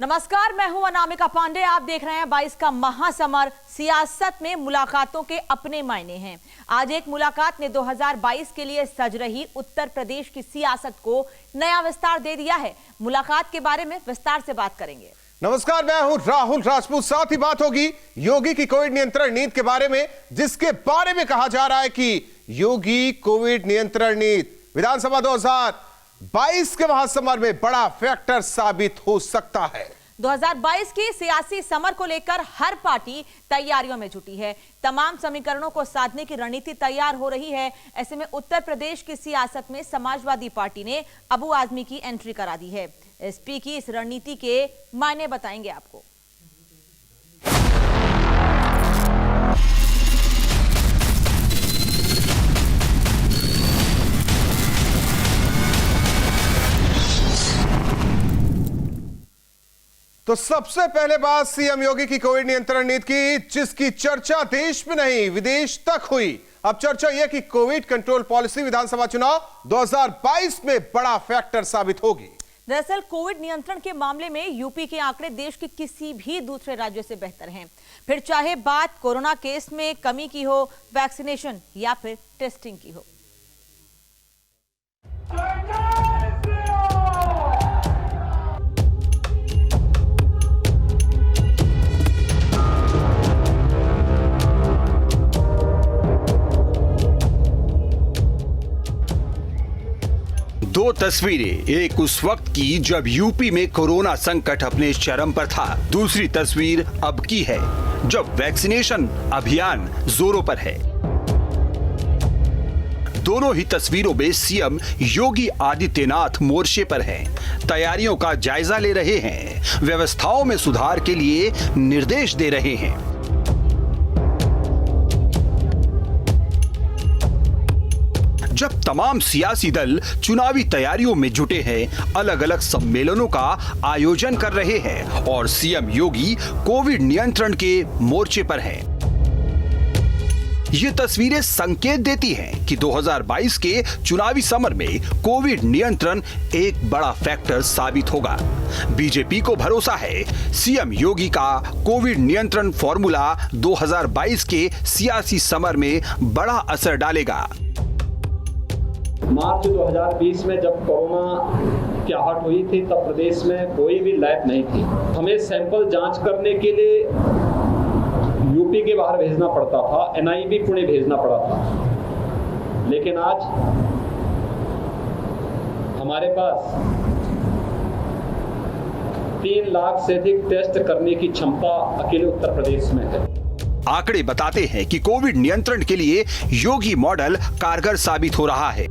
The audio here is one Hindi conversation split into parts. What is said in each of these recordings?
नमस्कार, मैं हूं अनामिका पांडे। आप देख रहे हैं 22 का महासमर। सियासत में मुलाकातों के अपने मायने हैं। आज एक मुलाकात ने 2022 के लिए सज रही उत्तर प्रदेश की सियासत को नया विस्तार दे दिया है। मुलाकात के बारे में विस्तार से बात करेंगे। नमस्कार, मैं हूं राहुल राजपूत। साथ ही बात होगी योगी की कोविड नियंत्रण नीति के बारे में, जिसके बारे में कहा जा रहा है कि योगी कोविड नियंत्रण नीति विधानसभा 2022 के महासमर में बड़ा फैक्टर साबित हो सकता है। 2022 की सियासी समर को लेकर हर पार्टी तैयारियों में जुटी है। तमाम समीकरणों को साधने की रणनीति तैयार हो रही है। ऐसे में उत्तर प्रदेश की सियासत में समाजवादी पार्टी ने अबू आजमी की एंट्री करा दी है। एसपी की इस रणनीति के मायने बताएंगे आपको। तो सबसे पहले बात सीएम योगी की कोविड नियंत्रण नीति की, जिसकी चर्चा देश में नहीं विदेश तक हुई। अब चर्चा यह कि कोविड कंट्रोल पॉलिसी विधानसभा चुनाव 2022 में बड़ा फैक्टर साबित होगी। दरअसल कोविड नियंत्रण के मामले में यूपी के आंकड़े देश के किसी भी दूसरे राज्य से बेहतर हैं। फिर चाहे बात कोरोना केस में कमी की हो, वैक्सीनेशन या फिर टेस्टिंग की हो। दो तस्वीरें, एक उस वक्त की जब यूपी में कोरोना संकट अपने चरम पर था। दूसरी तस्वीर अब की है जब वैक्सीनेशन अभियान जोरों पर है। दोनों ही तस्वीरों में सीएम योगी आदित्यनाथ मोर्चे पर हैं, तैयारियों का जायजा ले रहे हैं, व्यवस्थाओं में सुधार के लिए निर्देश दे रहे हैं। जब तमाम सियासी दल चुनावी तैयारियों में जुटे हैं, अलग अलग सम्मेलनों का आयोजन कर रहे हैं और सीएम योगी कोविड नियंत्रण के मोर्चे पर हैं। ये तस्वीरें संकेत देती हैं कि 2022 के चुनावी समर में कोविड नियंत्रण एक बड़ा फैक्टर साबित होगा। बीजेपी को भरोसा है सीएम योगी का कोविड नियंत्रण फॉर्मूला 2022 के सियासी समर में बड़ा असर डालेगा। मार्च 2020 में जब कोरोना की आहट हुई थी, तब प्रदेश में कोई भी लैब नहीं थी। हमें सैंपल जांच करने के लिए यूपी के बाहर भेजना पड़ता था, एनआईवी पुणे भेजना पड़ा था। लेकिन आज हमारे पास 3 लाख से अधिक टेस्ट करने की क्षमता अकेले उत्तर प्रदेश में है। आंकड़े बताते हैं कि कोविड नियंत्रण के लिए योगी मॉडल कारगर साबित हो रहा है।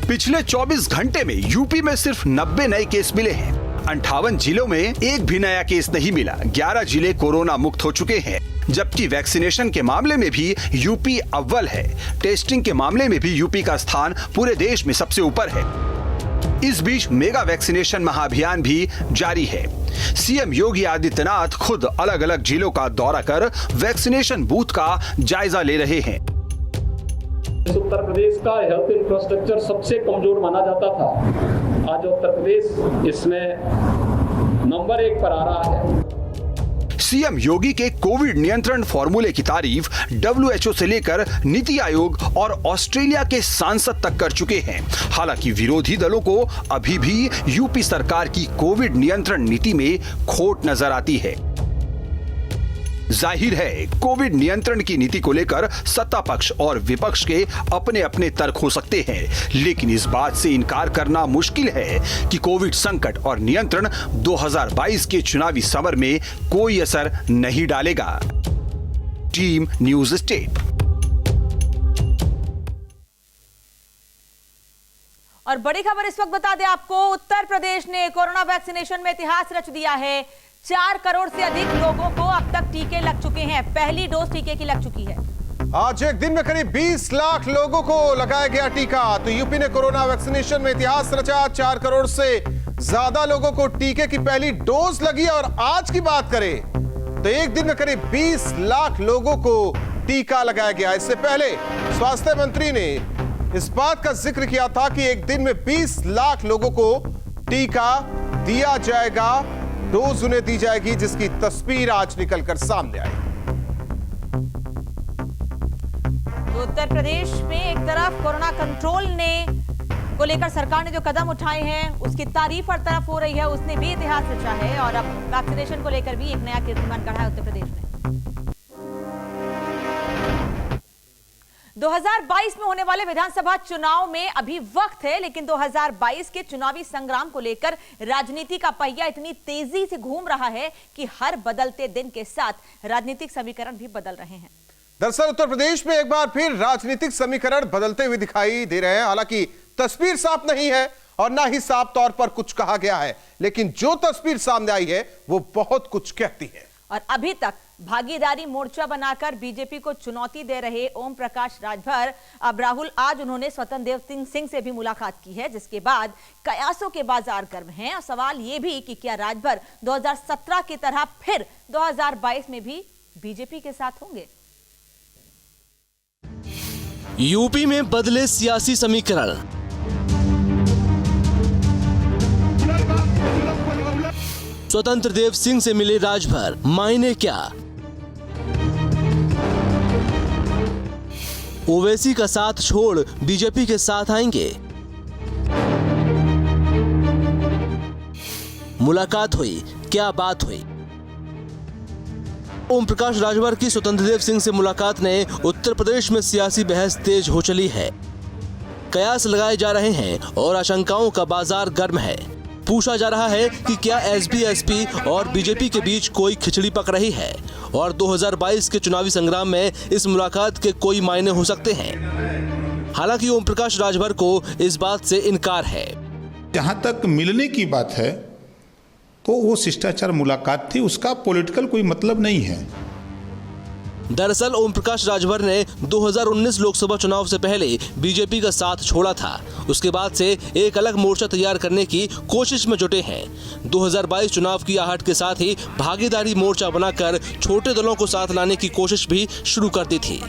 पिछले 24 घंटे में यूपी में सिर्फ 90 नए केस मिले हैं। 58 जिलों में एक भी नया केस नहीं मिला। 11 जिले कोरोना मुक्त हो चुके हैं, जबकि वैक्सीनेशन के मामले में भी यूपी अव्वल है। टेस्टिंग के मामले में भी यूपी का स्थान पूरे देश में सबसे ऊपर है। इस बीच मेगा वैक्सीनेशन महाअभियान भी जारी है। सीएम योगी आदित्यनाथ खुद अलग अलग जिलों का दौरा कर वैक्सीनेशन बूथ का जायजा ले रहे हैं। उत्तर प्रदेश का हेल्थ इंफ्रास्ट्रक्चर सबसे कमजोर माना जाता था। आज उत्तर प्रदेश इसमें नंबर 1 पर आ रहा है। सीएम योगी के कोविड नियंत्रण फॉर्मूले की तारीफ WHO से लेकर नीति आयोग और ऑस्ट्रेलिया के सांसद तक कर चुके हैं। हालांकि विरोधी दलों को अभी भी यूपी सरकार की कोविड नियंत्रण नीति में खोट नजर आती है। जाहिर है कोविड नियंत्रण की नीति को लेकर सत्ता पक्ष और विपक्ष के अपने अपने तर्क हो सकते हैं, लेकिन इस बात से इनकार करना मुश्किल है कि कोविड संकट और नियंत्रण 2022 के चुनावी समर में कोई असर नहीं डालेगा। Team news state. और बड़ी खबर इस वक्त बता दें आपको, उत्तर प्रदेश ने कोरोना वैक्सीनेशन में इतिहास रच दिया है। 4 करोड़ से अधिक लोगों को अब तक टीके लग चुके हैं। पहली डोज टीके की लग चुकी है। आज एक दिन में करीब 20 लाख लोगों को लगाया गया टीका। तो यूपी ने कोरोना वैक्सीनेशन में इतिहास रचा। 4 करोड़ से ज्यादा लोगों को टीके की पहली डोज लगी। और आज की बात करें तो एक दिन में करीब 20 लाख लोगों को टीका लगाया गया। इससे पहले स्वास्थ्य मंत्री ने इस बात का जिक्र किया था कि एक दिन में 20 लाख लोगों को टीका दिया जाएगा, डोज उन्हें दी जाएगी, जिसकी तस्वीर आज निकलकर सामने आई। तो उत्तर प्रदेश में एक तरफ कोरोना कंट्रोल को लेकर सरकार ने जो कदम उठाए हैं उसकी तारीफ हर तरफ हो रही है, उसने भी इतिहास रचा है और अब वैक्सीनेशन को लेकर भी एक नया कीर्तिमान गढ़ा है उत्तर प्रदेश में। 2022 में होने वाले विधानसभा चुनाव में अभी वक्त है, लेकिन 2022 के चुनावी संग्राम को लेकर राजनीति का पहिया इतनी तेजी से घूम रहा है कि हर बदलते दिन के साथ राजनीतिक समीकरण भी बदल रहे हैं। दरअसल उत्तर प्रदेश में एक बार फिर राजनीतिक समीकरण बदलते हुए दिखाई दे रहे हैं। हालांकि तस्वीर साफ नहीं है और ना ही साफ तौर पर कुछ कहा गया है, लेकिन जो तस्वीर सामने आई है वो बहुत कुछ कहती है। और अभी तक भागीदारी मोर्चा बनाकर बीजेपी को चुनौती दे रहे ओम प्रकाश राजभर, अब राहुल आज उन्होंने स्वतंत्र देव सिंह से भी मुलाकात की है, जिसके बाद कयासों के बाजार गर्म हैं। और सवाल यह भी कि क्या राजभर 2017 की तरह फिर 2022 में भी बीजेपी के साथ होंगे। यूपी में बदले सियासी समीकरण। स्वतंत्र देव सिंह से मिले राजभर, मायने क्या? ओवैसी का साथ छोड़ बीजेपी के साथ आएंगे। मुलाकात हुई, क्या बात हुई? ओम प्रकाश राजभर की स्वतंत्र देव सिंह से मुलाकात ने उत्तर प्रदेश में सियासी बहस तेज हो चली है। कयास लगाए जा रहे हैं और आशंकाओं का बाजार गर्म है। पूछा जा रहा है कि क्या एसपी, एसपी और बीजेपी के बीच कोई खिचड़ी पक रही है और 2022 के चुनावी संग्राम में इस मुलाकात के कोई मायने हो सकते हैं। हालांकि ओम प्रकाश राजभर को इस बात से इनकार है। जहां तक मिलने की बात है तो वो शिष्टाचार मुलाकात थी, उसका पॉलिटिकल कोई मतलब नहीं है। दरअसल ओम प्रकाश राजभर ने 2019 लोकसभा चुनाव से पहले बीजेपी का साथ छोड़ा था। उसके बाद से एक अलग मोर्चा तैयार करने की कोशिश में जुटे हैं। 2022 चुनाव की आहट के साथ ही भागीदारी मोर्चा बनाकर छोटे दलों को साथ लाने की कोशिश भी शुरू कर दी थी।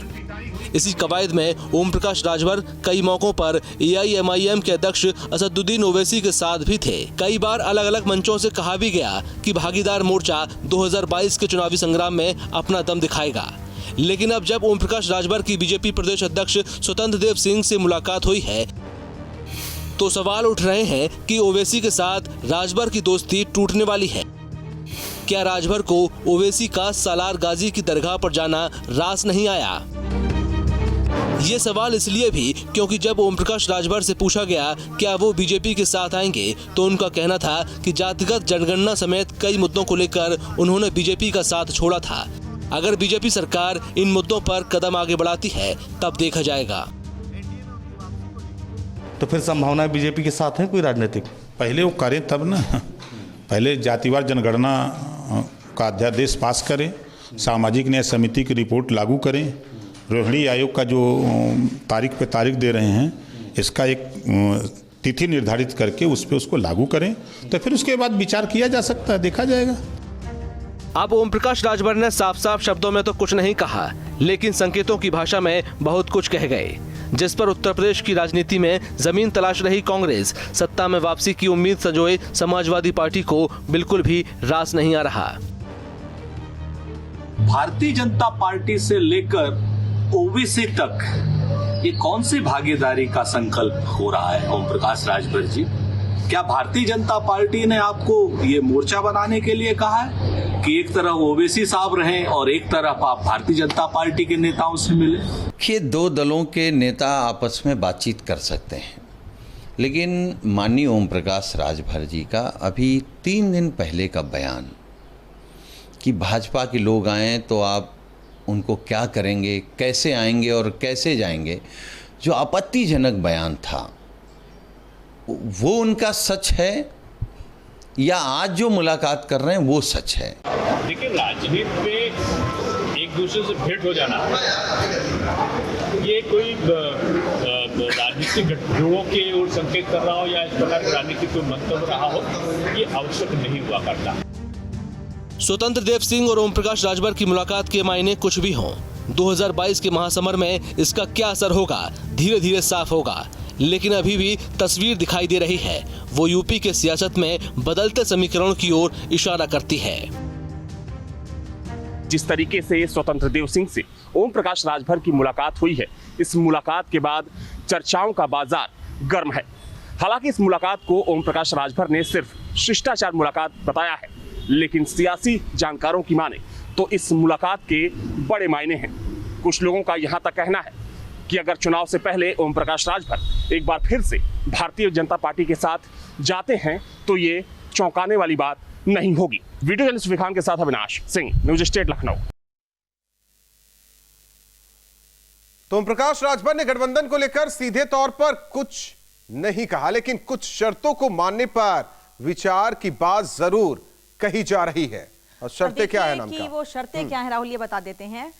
इसी कवायद में ओम प्रकाश राजभर कई मौकों पर AIMIM के अध्यक्ष असदुद्दीन ओवैसी के साथ भी थे। कई बार अलग अलग मंचों से कहा भी गया कि भागीदार मोर्चा 2022 के चुनावी संग्राम में अपना दम दिखाएगा। लेकिन अब जब ओम प्रकाश राजभर की बीजेपी प्रदेश अध्यक्ष स्वतंत्र देव सिंह से मुलाकात हुई है तो सवाल उठ रहे हैं कि ओवैसी के साथ राजभर की दोस्ती टूटने वाली है। क्या राजभर को ओवैसी का सालार गाजी की दरगाह पर जाना रास नहीं आया? ये सवाल इसलिए भी क्योंकि जब ओम प्रकाश राजभर से पूछा गया क्या वो बीजेपी के साथ आएंगे तो उनका कहना था कि जातिगत जनगणना समेत कई मुद्दों को लेकर उन्होंने बीजेपी का साथ छोड़ा था। अगर बीजेपी सरकार इन मुद्दों पर कदम आगे बढ़ाती है तब देखा जाएगा। तो फिर संभावना बीजेपी के साथ है कोई राजनीतिक? पहले वो करें तब ना, पहले जातिवार जनगणना का अध्यादेश पास करें, सामाजिक न्याय समिति की रिपोर्ट लागू करें, रोहिणी आयोग का जो तारीख पे तारीख दे रहे हैं इसका एक तिथि निर्धारित करके उस पे उसको लागू करें, तो फिर उसके बाद विचार किया जा सकता है, देखा जाएगा। अब ओम प्रकाश राजभर ने साफ साफ शब्दों में तो कुछ नहीं कहा, लेकिन संकेतों की भाषा में बहुत कुछ कह गए, जिस पर उत्तर प्रदेश की राजनीति में जमीन तलाश रही कांग्रेस सत्ता में वापसी की उम्मीद संजोए समाजवादी पार्टी को बिल्कुल भी रास नहीं आ रहा। भारतीय जनता पार्टी से लेकर ओबीसी तक ये कौन सी भागीदारी का संकल्प हो रहा है ओम प्रकाश राजभर जी? क्या भारतीय जनता पार्टी ने आपको ये मोर्चा बनाने के लिए कहा है कि एक तरफ ओवैसी साहब रहें और एक तरफ आप भारतीय जनता पार्टी के नेताओं से मिले? ये दो दलों के नेता आपस में बातचीत कर सकते हैं, लेकिन माननीय ओम प्रकाश राजभर जी का अभी 3 दिन पहले का बयान कि भाजपा के लोग आए तो आप उनको क्या करेंगे, कैसे आएंगे और कैसे जाएंगे, जो आपत्तिजनक बयान था, वो उनका सच है या आज जो मुलाकात कर रहे हैं वो सच है? देखिए, राजनीति में एक दूसरे से भेंट हो जाना ये कोई राजनीतिक गठजोड़ों की ओर संकेत कर रहा हो या इस प्रकार की राजनीतिक कोई मंतव्य रहा हो, ये आवश्यक नहीं हुआ करता। स्वतंत्र देव सिंह और ओम प्रकाश राजभर की मुलाकात के मायने कुछ भी हों, 2022 के महासमर में इसका क्या असर होगा धीरे धीरे साफ होगा। लेकिन अभी भी तस्वीर दिखाई दे रही है वो यूपी के सियासत में बदलते समीकरणों की ओर इशारा करती है। जिस तरीके से स्वतंत्र देव सिंह से ओम प्रकाश राजभर की मुलाकात हुई है, इस मुलाकात के बाद चर्चाओं का बाजार गर्म है। हालांकि इस मुलाकात को ओम प्रकाश राजभर ने सिर्फ शिष्टाचार मुलाकात बताया है, लेकिन सियासी जानकारों की माने तो इस मुलाकात के बड़े मायने हैं। कुछ लोगों का यहां तक कहना है कि अगर चुनाव से पहले ओम प्रकाश राजभर एक बार फिर से भारतीय जनता पार्टी के साथ जाते हैं तो ये चौंकाने वाली बात नहीं होगी। वीडियो जर्नलिस्ट विखान के साथ अविनाश सिंह, न्यूज स्टेट लखनऊ। तो ओम प्रकाश राजभर ने गठबंधन को लेकर सीधे तौर पर कुछ नहीं कहा, लेकिन कुछ शर्तों को मानने पर विचार की बात जरूर कही जा रही है। और शर्तें क्या है नाम का? वो शर्तें क्या है राहुल, ये बता देते हैं।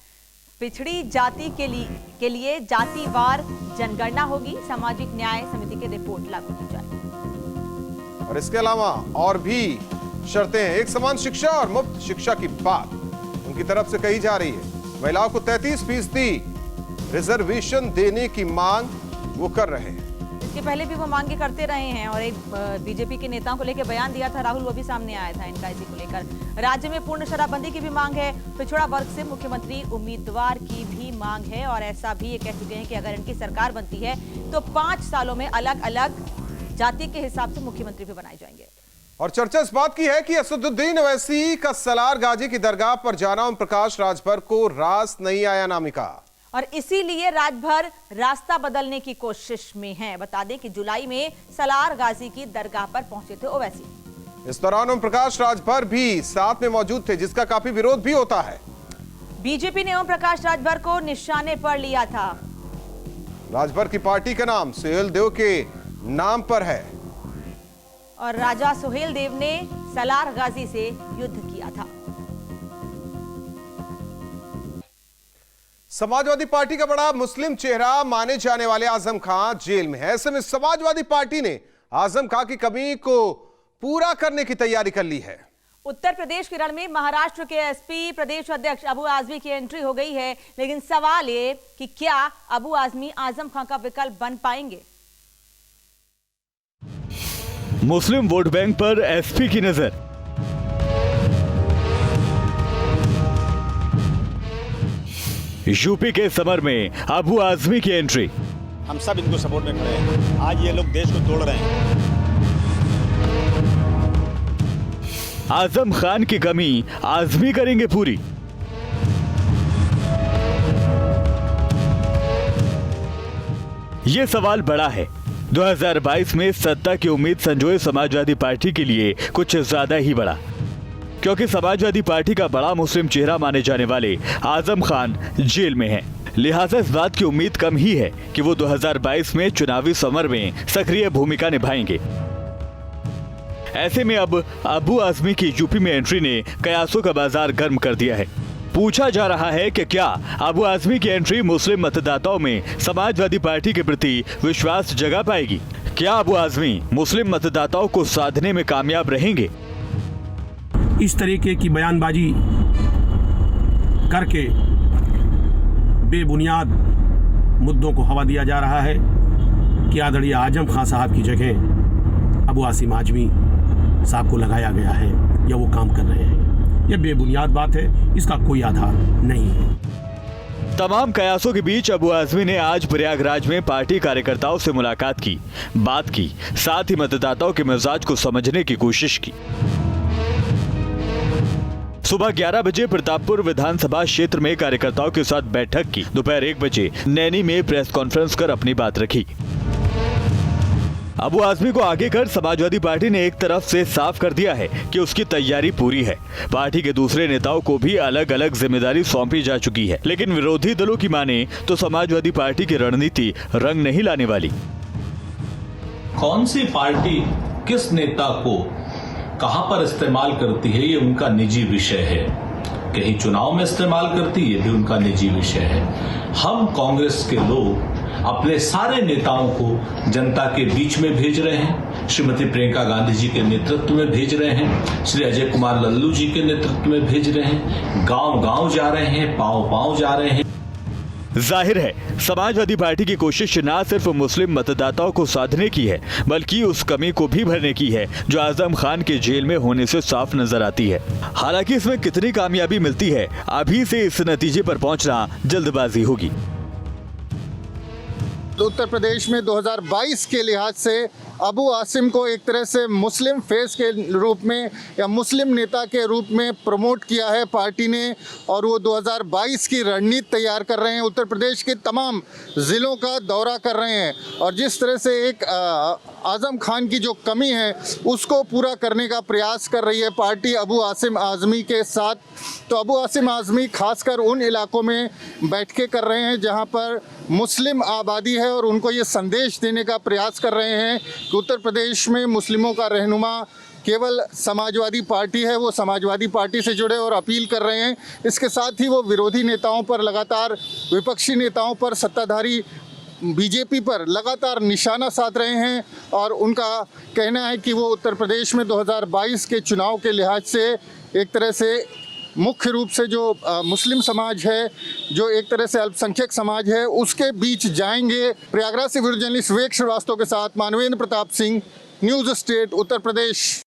पिछड़ी जाति के लिए जातिवार जनगणना होगी, सामाजिक न्याय समिति की रिपोर्ट लागू की जाएगी। और इसके अलावा और भी शर्तें हैं। एक समान शिक्षा और मुफ्त शिक्षा की बात उनकी तरफ से कही जा रही है। महिलाओं को 33% रिजर्वेशन देने की मांग वो कर रहे हैं। इसके पहले भी वो मांगे करते रहे हैं और एक बीजेपी के नेताओं को लेकर बयान दिया था राहुल, वो भी सामने आया था इनका इसी को लेकर। राज्य में पूर्ण शराबबंदी की भी मांग है। पिछड़ा वर्ग से मुख्यमंत्री उम्मीदवार की भी मांग है और ऐसा भी ये कह चुके हैं कि अगर इनकी सरकार बनती है तो 5 सालों में अलग अलग जाति के हिसाब से मुख्यमंत्री भी बनाए जाएंगे। और चर्चा इस बात की है कि असदुद्दीन ओवैसी का सलार गाजी की दरगाह पर जाना ओम प्रकाश राजभर को रास नहीं आया नामिका, और इसीलिए राजभर रास्ता बदलने की कोशिश में हैं। बता दें कि जुलाई में सलार गाजी की दरगाह पर पहुंचे थे ओवैसी। इस दौरान ओम प्रकाश राजभर भी साथ में मौजूद थे, जिसका काफी विरोध भी होता है। बीजेपी ने ओम प्रकाश राजभर को निशाने पर लिया था। राजभर की पार्टी का नाम सुहेल देव के नाम पर है और राजा सुहेल देव ने सलार गाजी से युद्ध किया था। समाजवादी पार्टी का बड़ा मुस्लिम चेहरा माने जाने वाले आजम खान जेल में है। ऐसे में समाजवादी पार्टी ने आजम खान की कमी को पूरा करने की तैयारी कर ली है। उत्तर प्रदेश के रण में महाराष्ट्र के एसपी प्रदेश अध्यक्ष अबू आजमी की एंट्री हो गई है, लेकिन सवाल ये कि क्या अबू आजमी आजम खान का विकल्प बन पाएंगे। मुस्लिम वोट बैंक पर एसपी की नजर। यूपी के समर में अबू आजमी की एंट्री। हम सब इनको सपोर्ट में खड़े हैं। आज ये लोग देश को तोड़ रहे हैं। आजम खान की कमी आजमी करेंगे पूरी। ये सवाल बड़ा है। 2022 में सत्ता की उम्मीद संजोए समाजवादी पार्टी के लिए कुछ ज्यादा ही बड़ा, क्योंकि समाजवादी पार्टी का बड़ा मुस्लिम चेहरा माने जाने वाले आजम खान जेल में हैं। लिहाजा इस बात की उम्मीद कम ही है कि वो 2022 में चुनावी समर में सक्रिय भूमिका निभाएंगे। ऐसे में अब अबू आजमी की यूपी में एंट्री ने कयासों का बाजार गर्म कर दिया है। पूछा जा रहा है कि क्या अबू आजमी की एंट्री मुस्लिम मतदाताओं में समाजवादी पार्टी के प्रति विश्वास जगा पाएगी? क्या अबू आजमी मुस्लिम मतदाताओं को साधने में कामयाब रहेंगे? इस तरीके की बयानबाजी करके बेबुनियाद मुद्दों को हवा दिया जा रहा है कि आदरणीय आजम खान साहब की जगह अबू आसिम आजमी साहब को लगाया गया है या वो काम कर रहे हैं। यह बेबुनियाद बात है, इसका कोई आधार नहीं है। तमाम कयासों के बीच अबू आजमी ने आज प्रयागराज में पार्टी कार्यकर्ताओं से मुलाकात की, बात की, साथ ही मतदाताओं के मिजाज को समझने की कोशिश की। सुबह 11 बजे प्रतापपुर विधानसभा क्षेत्र में कार्यकर्ताओं के साथ बैठक की। दोपहर 1 बजे नैनी में प्रेस कॉन्फ्रेंस कर अपनी बात रखी। अबू आजमी को आगे कर समाजवादी पार्टी ने एक तरफ से साफ कर दिया है कि उसकी तैयारी पूरी है। पार्टी के दूसरे नेताओं को भी अलग अलग जिम्मेदारी सौंपी जा चुकी है, लेकिन विरोधी दलों की माने तो समाजवादी पार्टी की रणनीति रंग नहीं लाने वाली। कौन सी पार्टी किस नेता को कहां पर इस्तेमाल करती है ये उनका निजी विषय है। कहीं चुनाव में इस्तेमाल करती है, ये भी उनका निजी विषय है। हम कांग्रेस के लोग अपने सारे नेताओं को जनता के बीच में भेज रहे हैं। श्रीमती प्रियंका गांधी जी के नेतृत्व में भेज रहे हैं, श्री अजय कुमार लल्लू जी के नेतृत्व में भेज रहे हैं, गांव गांव जा रहे हैं, पांव पांव जा रहे हैं। जाहिर है समाजवादी पार्टी की कोशिश न सिर्फ मुस्लिम मतदाताओं को साधने की है बल्कि उस कमी को भी भरने की है जो आजम खान के जेल में होने से साफ नजर आती है। हालांकि इसमें कितनी कामयाबी मिलती है अभी से इस नतीजे पर पहुंचना जल्दबाजी होगी। उत्तर प्रदेश में 2022 के लिहाज से अबू आसिम को एक तरह से मुस्लिम फेस के रूप में या मुस्लिम नेता के रूप में प्रमोट किया है पार्टी ने और वो 2022 की रणनीति तैयार कर रहे हैं। उत्तर प्रदेश के तमाम ज़िलों का दौरा कर रहे हैं और जिस तरह से एक आज़म खान की जो कमी है उसको पूरा करने का प्रयास कर रही है पार्टी अबू आसिम आज़मी के साथ। तो अबू आसिम आज़मी खासकर उन इलाकों में बैठकें कर रहे हैं जहां पर मुस्लिम आबादी है और उनको ये संदेश देने का प्रयास कर रहे हैं कि उत्तर प्रदेश में मुस्लिमों का रहनुमा केवल समाजवादी पार्टी है, वो समाजवादी पार्टी से जुड़े और अपील कर रहे हैं। इसके साथ ही वो विरोधी नेताओं पर लगातार, विपक्षी नेताओं पर, सत्ताधारी बीजेपी पर लगातार निशाना साध रहे हैं और उनका कहना है कि वो उत्तर प्रदेश में 2022 के चुनाव के लिहाज से एक तरह से मुख्य रूप से जो मुस्लिम समाज है, जो एक तरह से अल्पसंख्यक समाज है, उसके बीच जाएंगे। प्रयागराज से वीडियो जर्नलिस्ट विवेक श्रीवास्तव के साथ मानवेंद्र प्रताप सिंह, न्यूज़ स्टेट, उत्तर प्रदेश।